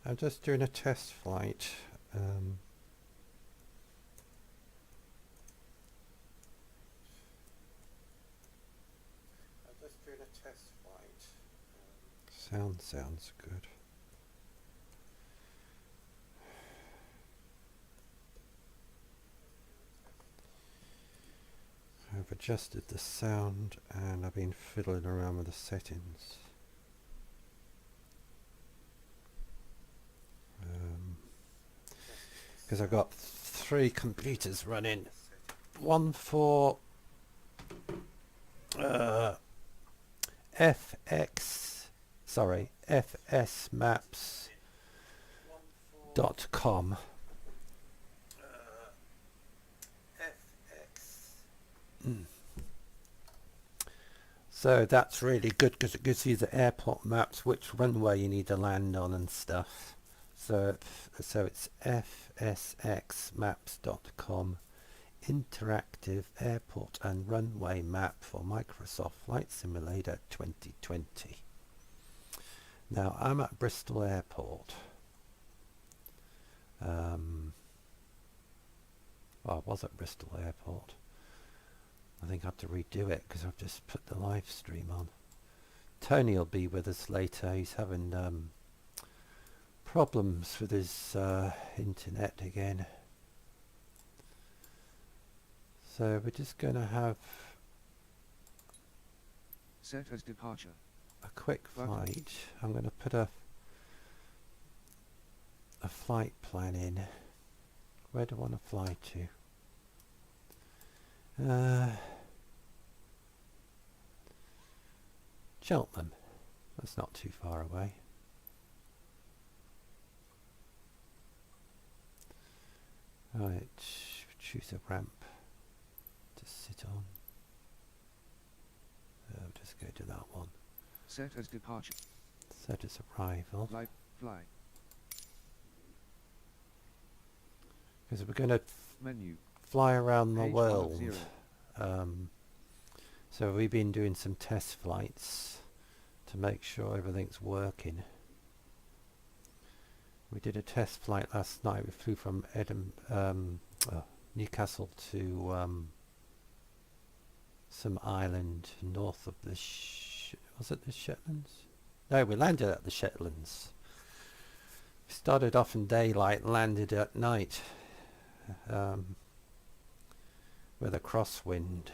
I'm just doing a test flight. Sounds good. I've adjusted the sound and I've been fiddling around with the settings. Because I've got 3 computers running. One for fsmaps.com. So that's really good because it gives you the airport maps, which runway you need to land on and stuff. So it's fsxmaps.com, interactive airport and runway map for Microsoft Flight Simulator 2020. Now I'm at Bristol Airport. Well, I was at Bristol Airport. I think I have to redo it because I've just put the live stream on. Tony will be with us later. He's having problems with his internet again. So we're just going to have set as departure. A quick flight. I'm going to put a flight plan in. Where do I want to fly to? Cheltenham. That's not too far away. Right, choose a ramp to sit on. I'll just go to that one. Set as departure. Set as arrival. Fly. Because we're going to Menu. Fly around the Page world. 1 of 0. So we've been doing some test flights to make sure everything's working. We did a test flight last night. We flew from Newcastle to some island north of the was it the Shetlands? No, we landed at the Shetlands. We started off in daylight, landed at night with a crosswind.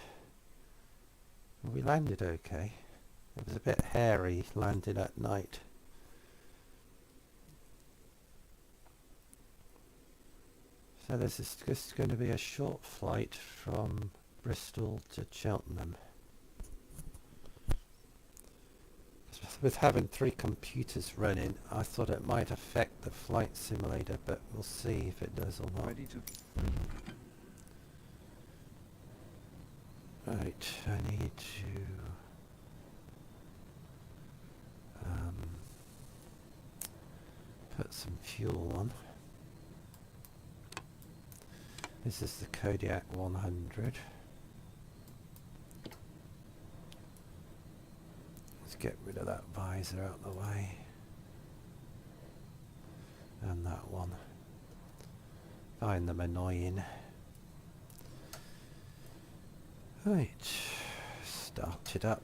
We landed okay. It was a bit hairy landing at night. So this is just going to be a short flight from Bristol to Cheltenham. With having 3 computers running, I thought it might affect the flight simulator, but we'll see if it does or not. Ready to. Right, I need to put some fuel on. This is the Kodiak 100. Let's get rid of that visor out of the way. And that one. Find them annoying. Right, start it up.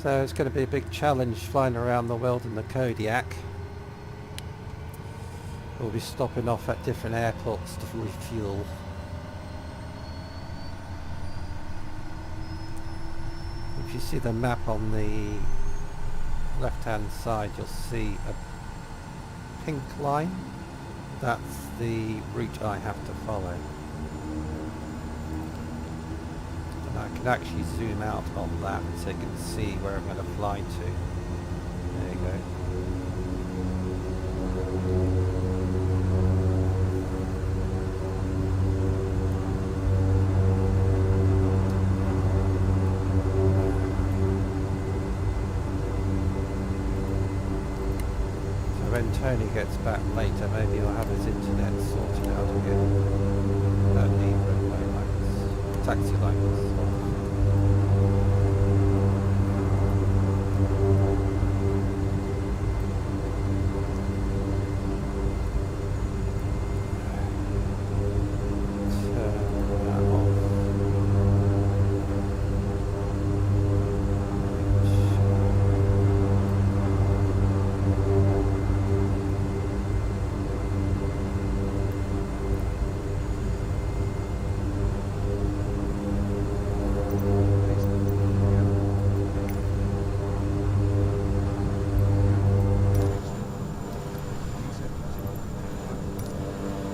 So it's going to be a big challenge flying around the world in the Kodiak. We'll be stopping off at different airports to refuel. If you see the map on the left hand side, you'll see a pink line. That's the route I have to follow. And I can actually zoom out on that so you can see where I'm going to fly to. There you go. When Tony gets back later, maybe he'll have his internet sorted out again. Don't need runway lights. taxi line was off.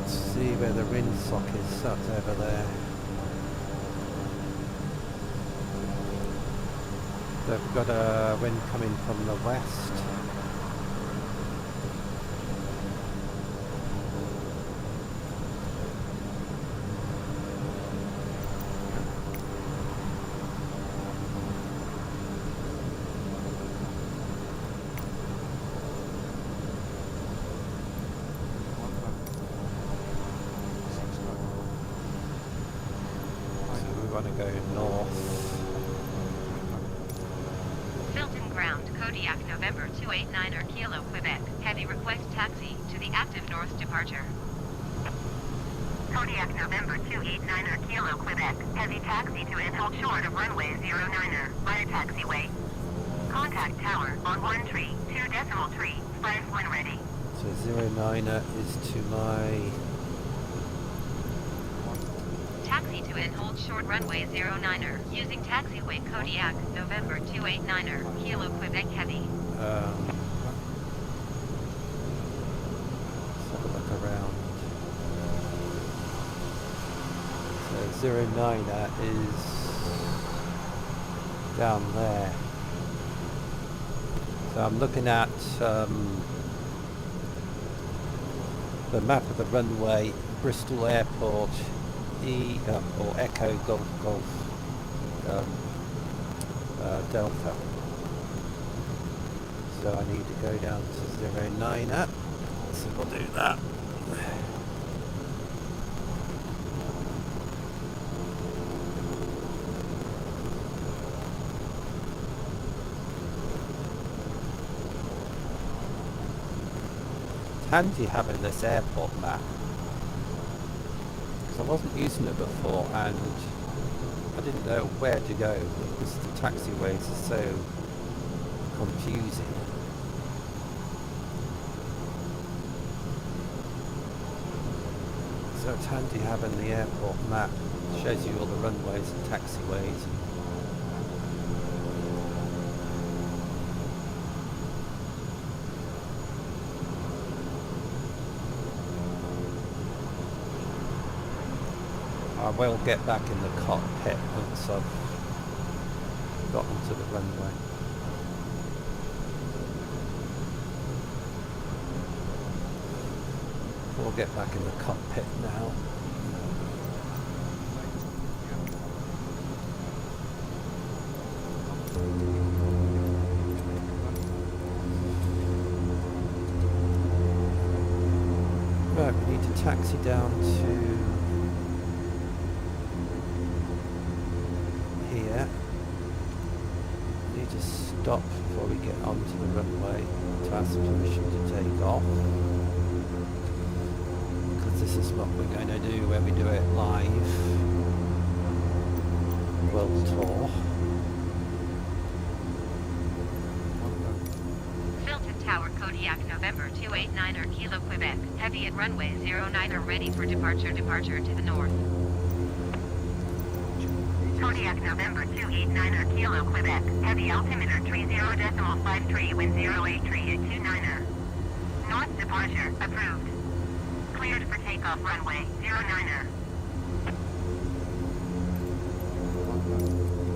See where the windsock is, that's over there. So we've got a wind coming from the west. So we want to go north. Filton Ground, Kodiak, November 289er Kilo, Quebec. Heavy request taxi to the active north departure. Kodiak, November 289er Kilo, Quebec. Heavy taxi to and hold short of runway 09er. Via taxiway. Contact tower on 1 tree, 2 decimal tree, flight when ready. So 09er is to my... Taxi to and hold short runway 09er. Using taxiway Kodiak, November 289er Kilo, Quebec Heavy. Let's have a look around. So 09er is down there. So I'm looking at the map of the runway, Bristol Airport, or Echo Golf Golf Delta. So I need to go down to 09er. So we'll do that. Handy having this airport map, because I wasn't using it before and I didn't know where to go because the taxiways are so confusing. So it's handy having the airport map. It shows you all the runways and taxiways. I will get back in the cockpit once I've gotten to the runway. We'll get back in the cockpit now. Right, we need to taxi down to here. We need to stop before we get onto the runway to ask permission to take off. Because this is what we're going to do when we do it live. World tour. Filton Tower, Kodiak, November 289er Kilo, Quebec. Heavy at runway 09er ready for departure. Departure to the north. Kodiak, November 289er Kilo, Quebec. Heavy altimeter 30.53, wind 083 at 29er. North departure approved. Cleared for takeoff runway 09er.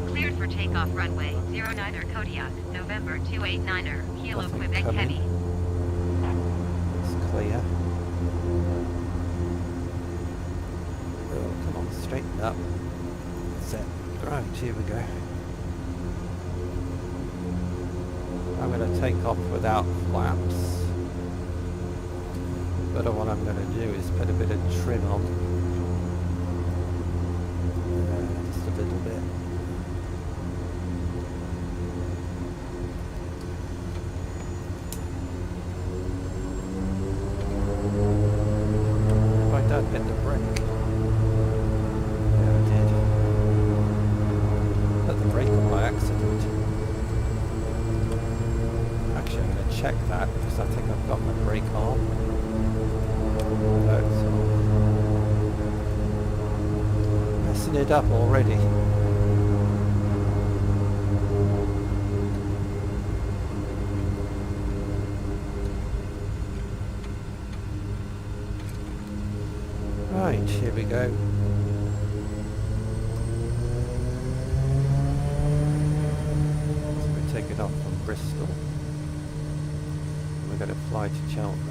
Cleared for takeoff runway 09er Kodiak, November 289er Kilo, Nothing Quebec coming. Heavy. It's clear. Oh, come on, straighten up. That's it. Right, here we go. I'm going to take off without flaps. But what I'm going to do is put a bit of trim on. little bit. If I don't hit the brake. Yeah, I did. Hit the brake on by accident. Actually, I'm going to check that because I think I've got my brake on. No, it's off. Messing it up already. Right, here we go. So we're taking off from Bristol. We're going to fly to Cheltenham.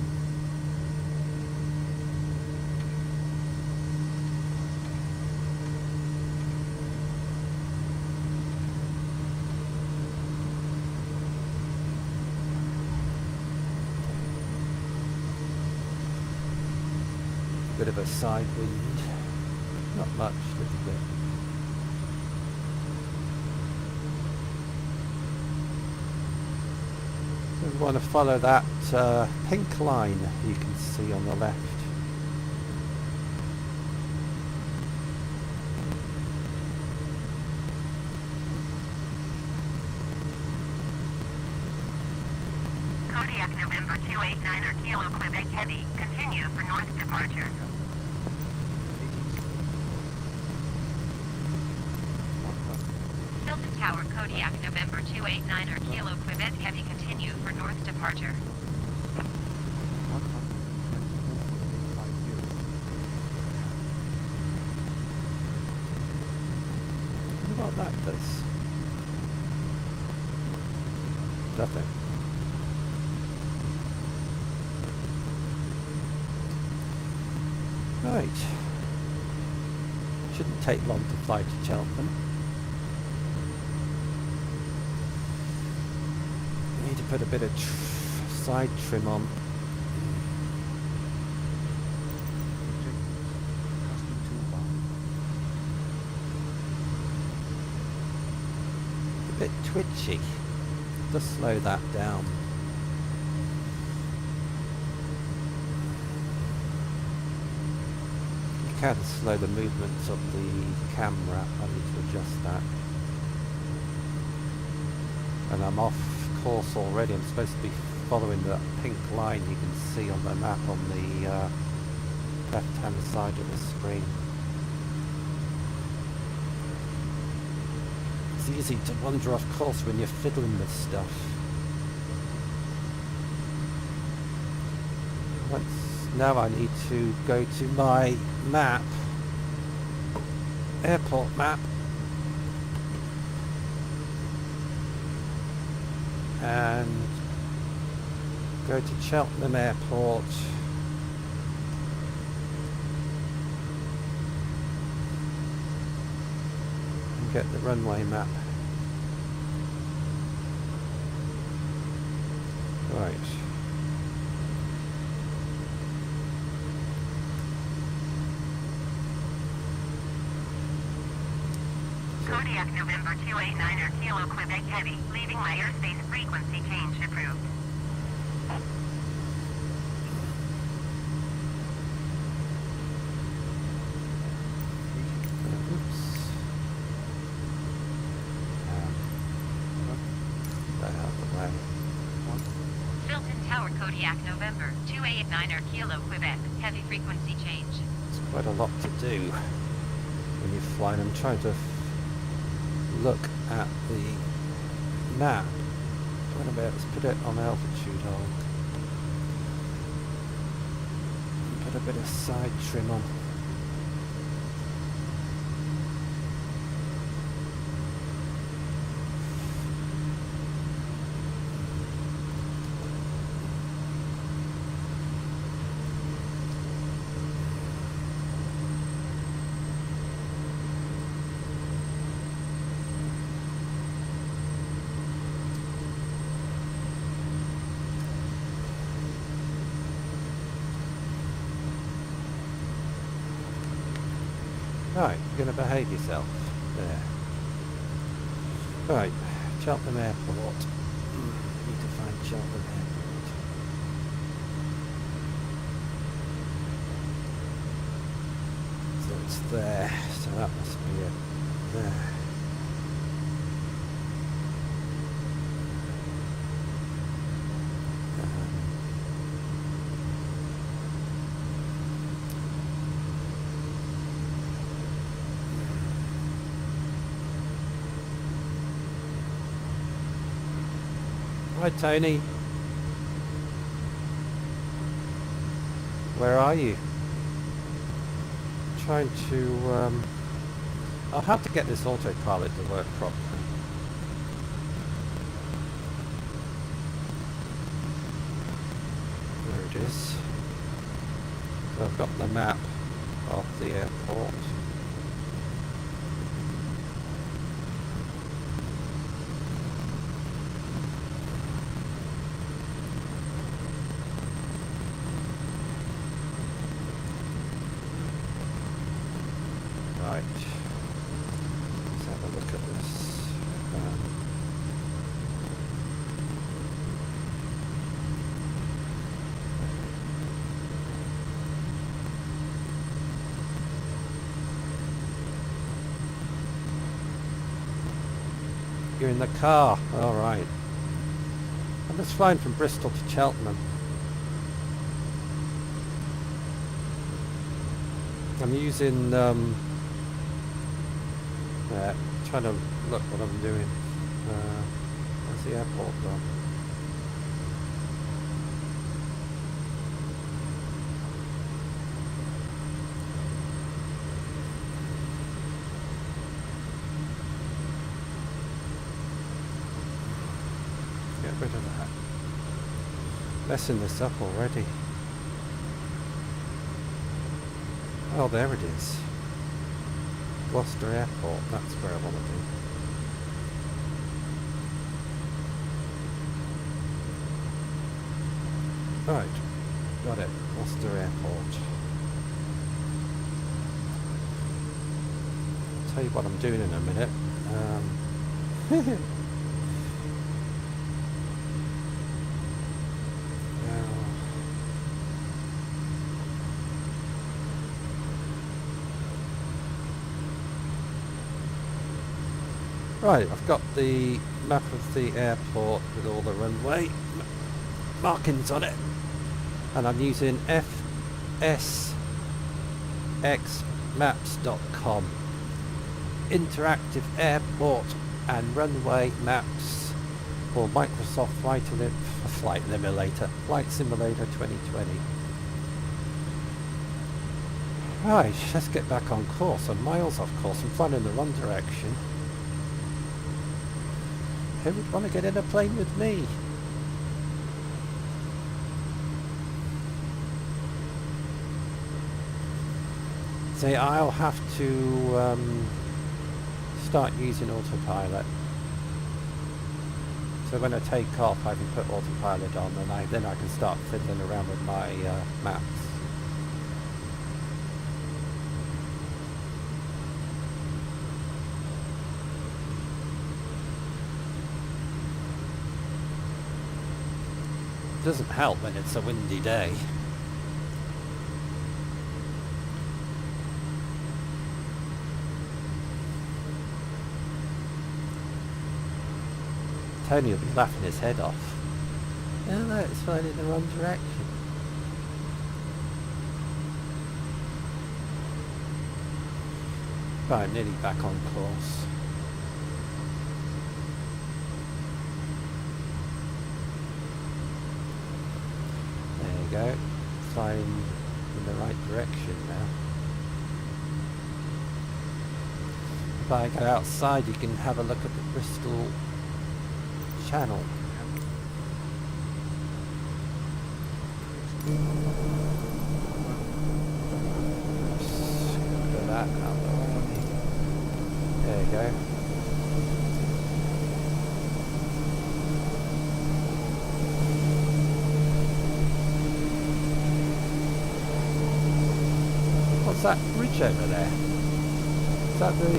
Bit of a side wind, not much, little bit. So we want to follow that pink line you can see on the left. Kodiak November 289er Kilo Quebec Heavy. Continue for north departure. Hilton Tower Kodiak November 289er Kilo Quebec Heavy. Continue for north departure. What that does? Nothing. Right. Shouldn't take long to fly to Cheltenham. Need to put a bit of side trim on. A bit twitchy. Just slow that down. You can slow the movements of the camera. I need to adjust that. And I'm off course already. I'm supposed to be following that pink line you can see on the map on the left hand side of the screen. It's easy to wander off course when you're fiddling with stuff. Now I need to go to my map, airport map, and go to Cheltenham Airport. And get the runway map. Right. Kodiak November 289er Kilo Quebec Heavy. Leaving my airspace frequency change approved. Oops. That out of the way. Hilton Tower Kodiak November 289er Kilo Quebec. Heavy frequency change. It's quite a lot to do when you're flying. I'm trying to look at the map. Wait a minute, let's put it on altitude hold. And put a bit of side trim on. Right, you're going to behave yourself. there. Right, Cheltenham Airport. Need to find Cheltenham Airport. So it's there, so that must be it. There. Hi Tony. Where are you? Trying to I'll have to get this autopilot to work properly. There it is. So I've got the map of the airport. Right, let's have a look at this. You're in the car, all right. I'm just flying from Bristol to Cheltenham. I'm using trying to look what I'm doing. Where's the airport gone? Get rid of that. Messing this up already. Oh, there it is. Gloucester Airport, that's where I want to be. Right, got it. Gloucester Airport. I'll tell you what I'm doing in a minute. Right, I've got the map of the airport with all the runway markings on it, and I'm using fsxmaps.com, interactive airport and runway maps for Microsoft Flight Simulator 2020. Right, let's get back on course. I'm miles off course. I'm flying in the wrong direction. Who would want to get in a plane with me? See, I'll have to start using autopilot. So when I take off, I can put autopilot on, and then I can start fiddling around with my maps. Doesn't help when it's a windy day. Tony will be laughing his head off. Oh no, it's flying in the wrong direction. Right, I'm nearly back on course. Go, flying in the right direction now. If I go outside, you can have a look at the Bristol Channel. Look at that out there. There you go. What's that bridge over there? Is that the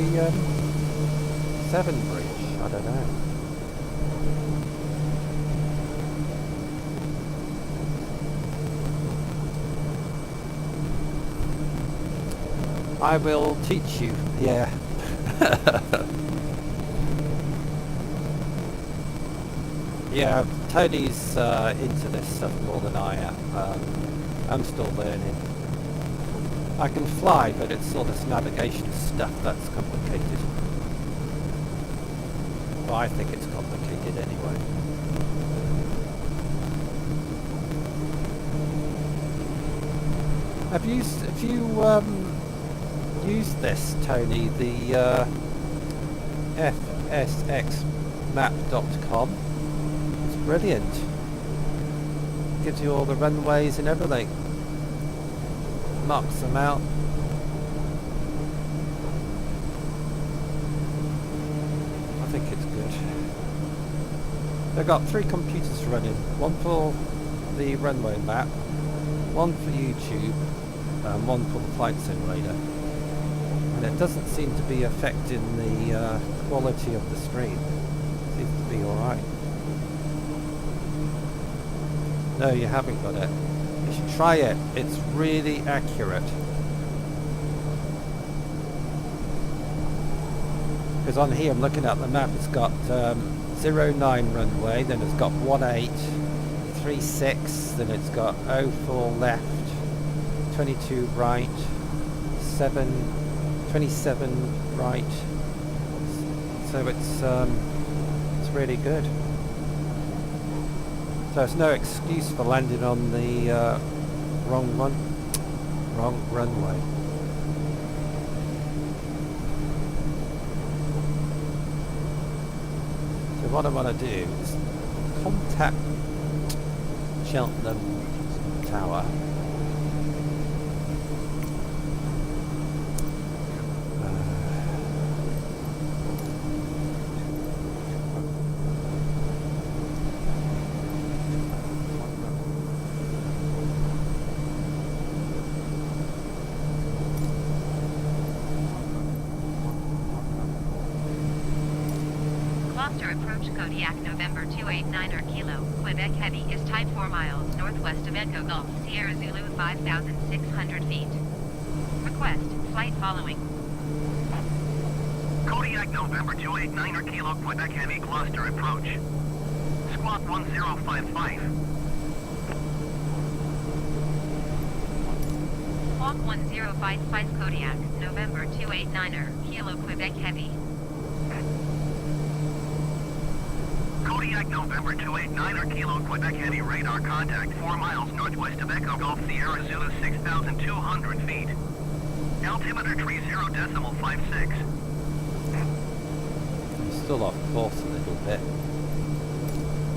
7 bridge? I don't know. I will teach you. Yeah. Yeah, Tony's into this stuff more than I am. I'm still learning. I can fly, but it's all this navigation stuff that's complicated. Well, I think it's complicated anyway. Have you used this, Tony? The fsxmap.com. It's brilliant. Gives you all the runways and everything. Marks them out. I think it's good. They've got 3 computers running. One for the runway map, one for YouTube, and one for the flight simulator. And it doesn't seem to be affecting the quality of the stream. Seems to be alright. No, you haven't got it. You should try it. It's really accurate. Because on here I'm looking at the map, it's got 09 runway, then it's got 18, 36, then it's got 04 left, 22 right, 27 right. So it's really good. So it's no excuse for landing on the wrong runway. So what I want to do is contact Cheltenham Tower. Gloucester approach Kodiak November 289er Kilo, Quebec Heavy is tied 4 miles northwest of Echo Golf, Sierra Zulu 5,600 feet. Request, flight following. Kodiak November 289er Kilo, Quebec Heavy, Gloucester approach. Squawk 1055. Squawk 1055 Kodiak, November 289er Kilo, Quebec Heavy. Kodiak November 289er Kilo, Quebec Heavy, radar contact 4 miles northwest of Echo Golf, Sierra Zulu 6,200 feet. Altimeter 30.56. I'm still off course a little bit.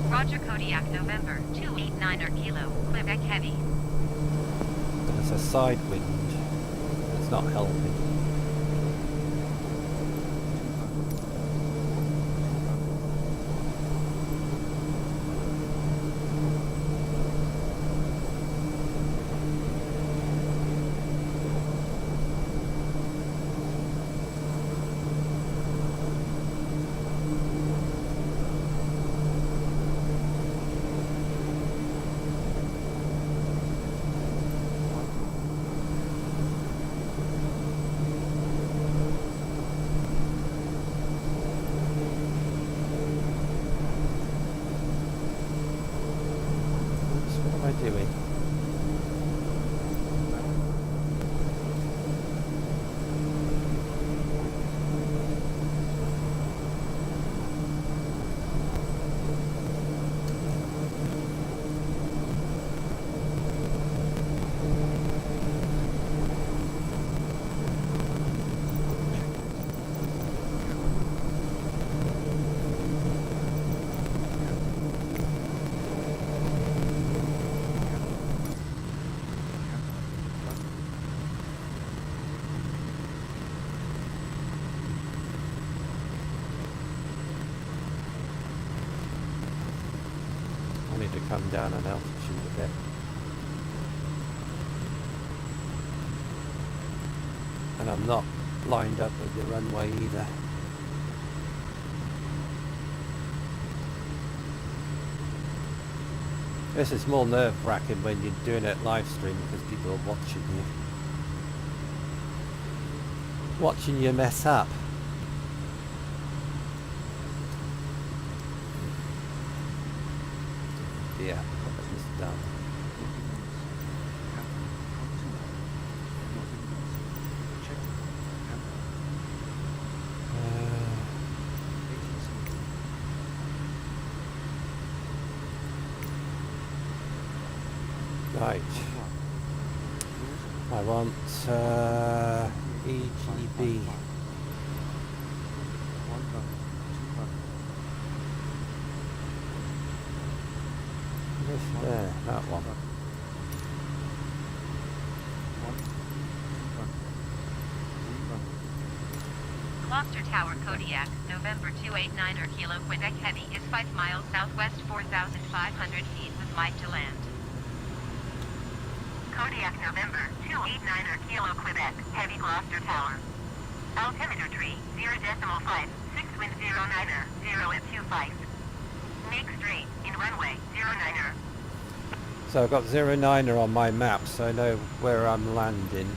Roger Kodiak November 289er Kilo, Quebec Heavy. There's a side wind. It's not helping. Doing? I need to come down in altitude a bit. And I'm not lined up with the runway either. This is more nerve-wracking when you're doing it live stream because people are watching you. Watching you mess up. Yeah, I'll get this done. Right. I want EGB. This there, that one. Gloucester Tower, Kodiak, November 289er Kilo Quebec Heavy is 5 miles southwest 4,500 feet with mic to land. Kodiak, November 289er Kilo Quebec Heavy Gloucester Tower. Altimeter tree 0.5, 6 wind 09er, 0 at 25. Make straight in runway 09er. So I've got 09er on my map, so I know where I'm landing.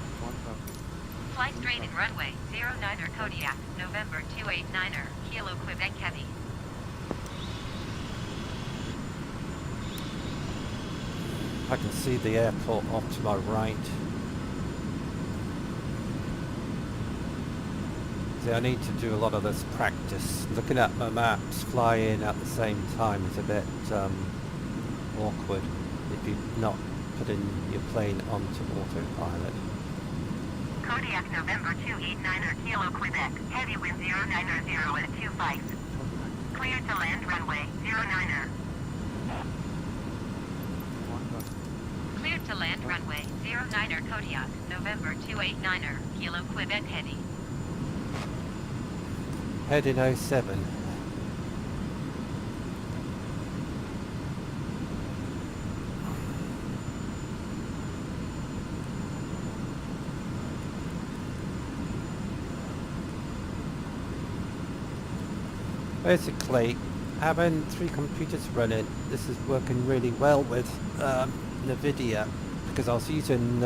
Fly straight in runway 09er Kodiak, November 289er Kilo Quebec Heavy. I can see the airport off to my right. See, I need to do a lot of this practice. Looking at my maps, flying at the same time is a bit awkward if you've not putting your plane onto autopilot. Kodiak, November 289er Kilo Quebec, heavy wind 09er 0 at 25. Cleared to land runway 09er. Cleared to land runway 09er Kodiak, November 289er Kilo Quebec heavy. Heading 07. Basically, having 3 computers running, this is working really well with NVIDIA, because I was using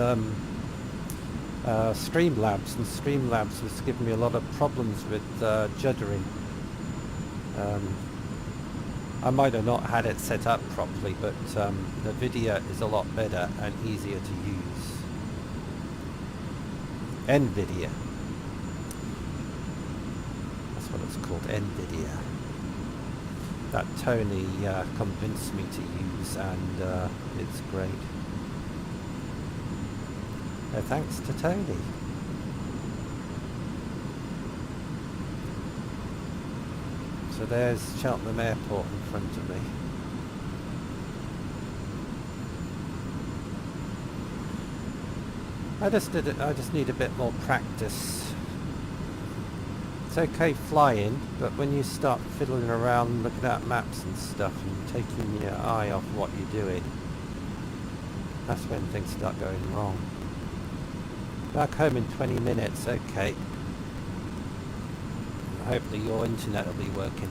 Streamlabs, and Streamlabs was giving me a lot of problems with juddering. I might have not had it set up properly, but NVIDIA is a lot better and easier to use. NVIDIA. That's what it's called, NVIDIA. That Tony convinced me to use, and it's great. Thanks to Tony. So there's Cheltenham Airport in front of me. I just need a bit more practice. It's okay flying, but when you start fiddling around looking at maps and stuff and taking your eye off what you're doing, that's when things start going wrong. Back home in 20 minutes, okay. Hopefully your internet will be working.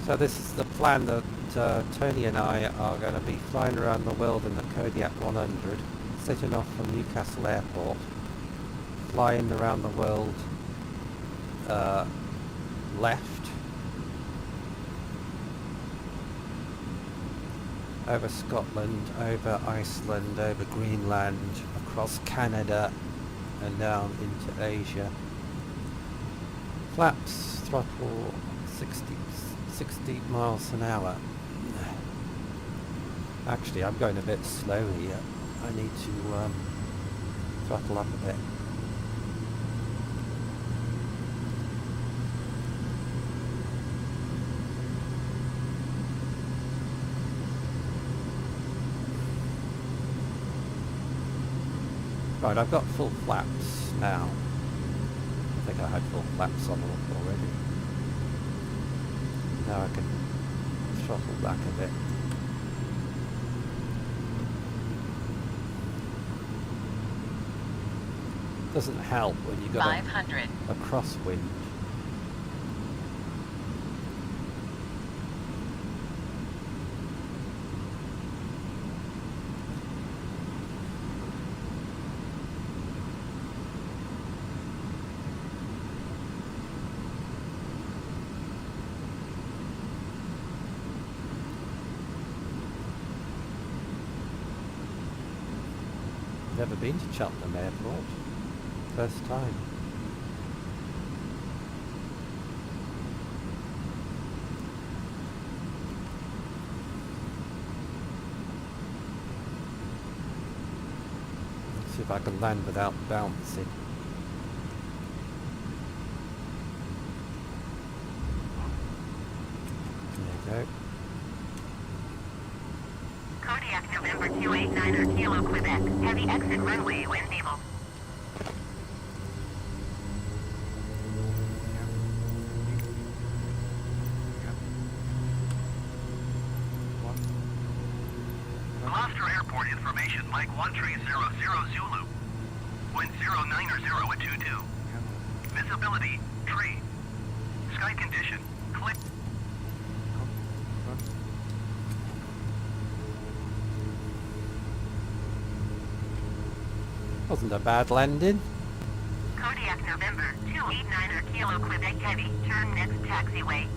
So this is the plan that Tony and I are going to be flying around the world in the Kodiak 100, setting off from Newcastle Airport, flying around the world left, over Scotland, over Iceland, over Greenland, across Canada and down into Asia. Flaps, throttle 60 miles an hour. Actually, I'm going a bit slow here. I need to throttle up a bit. Right, I've got full flaps now. I think I had full flaps on already. Now I can throttle back a bit. Doesn't help when you got 500. a crosswind. Never been to Cheltenham Airport. First time. Let's see if I can land without bouncing. There you go. Kodiak November 289er Kilo Quebec. Heavy exit runway wind able. Gloucester Airport information, Mike 1300 Zulu. Wind 090 at 22. Visibility, tree. Sky condition, clear. Wasn't a bad landing. Kodiak November 289er Kilo Quebec Heavy. Turn next taxiway.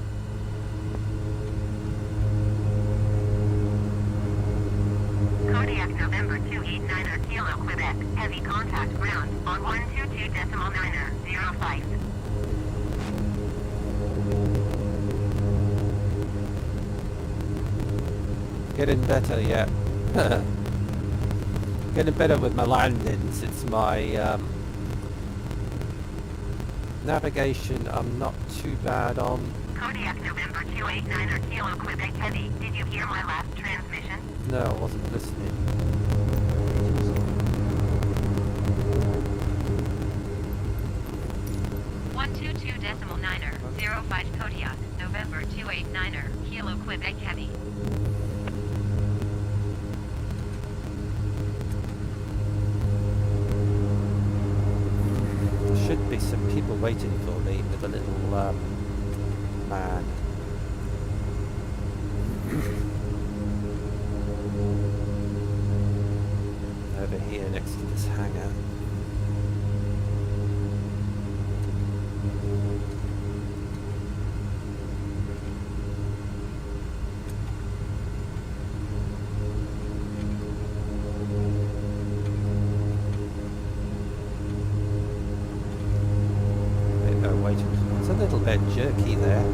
Kodiak November 289er Kilo Quebec. Heavy contact ground on 122.905. Getting better yet. Getting better with my landings. It's my navigation I'm not too bad on. Kodiak November 289er Kilo Quebec Heavy. Did you hear my last transmission? No, I wasn't listening. 122.905 Kodiak November 289er Kilo Quebec Heavy. There should be some people waiting for me with a little man. Over here next to this hangar. It's a little bit jerky there.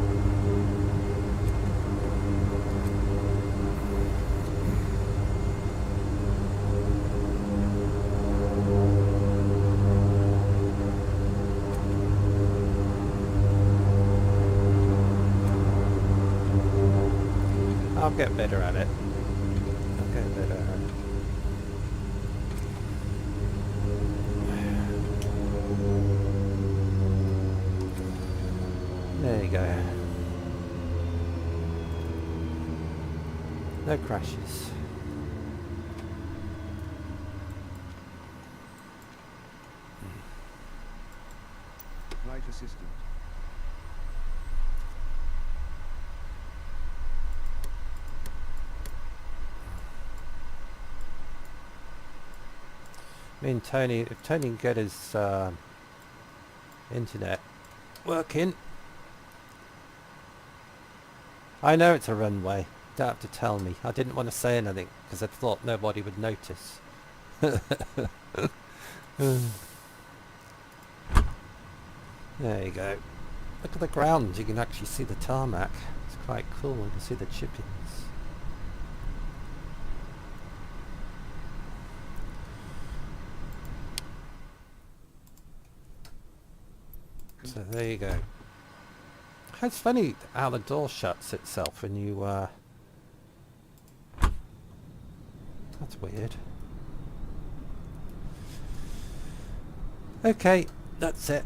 I'll get better at it. I'll get better at it. There you go. No crashes. Flight assistant. Me and Tony, if Tony can get his internet working. I know it's a runway. Don't have to tell me. I didn't want to say anything because I thought nobody would notice. There you go. Look at the ground. You can actually see the tarmac. It's quite cool. You can see the chippings. So there you go. It's funny how the door shuts itself when you that's weird. Okay, that's it.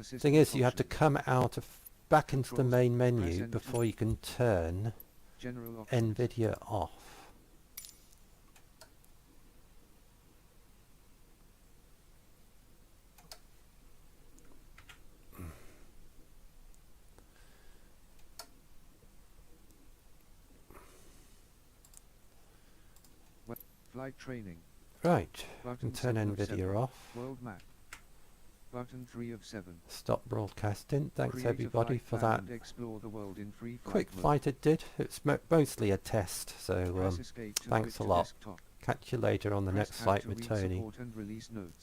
Thing is, you have to come out of back into the main menu before you can turn General options. NVIDIA off. Flight training. Right, Button and turn 7 of 7. NVIDIA off. World map. Button 3 of 7. Stop broadcasting. Thanks Create a everybody flight for plan that and explore the world in free flight quick mode. flight I did. It's mostly a test, so Press escape to thanks switch a to lot. desktop. Catch you later on the Press next tab flight to with read Tony. support and release notes.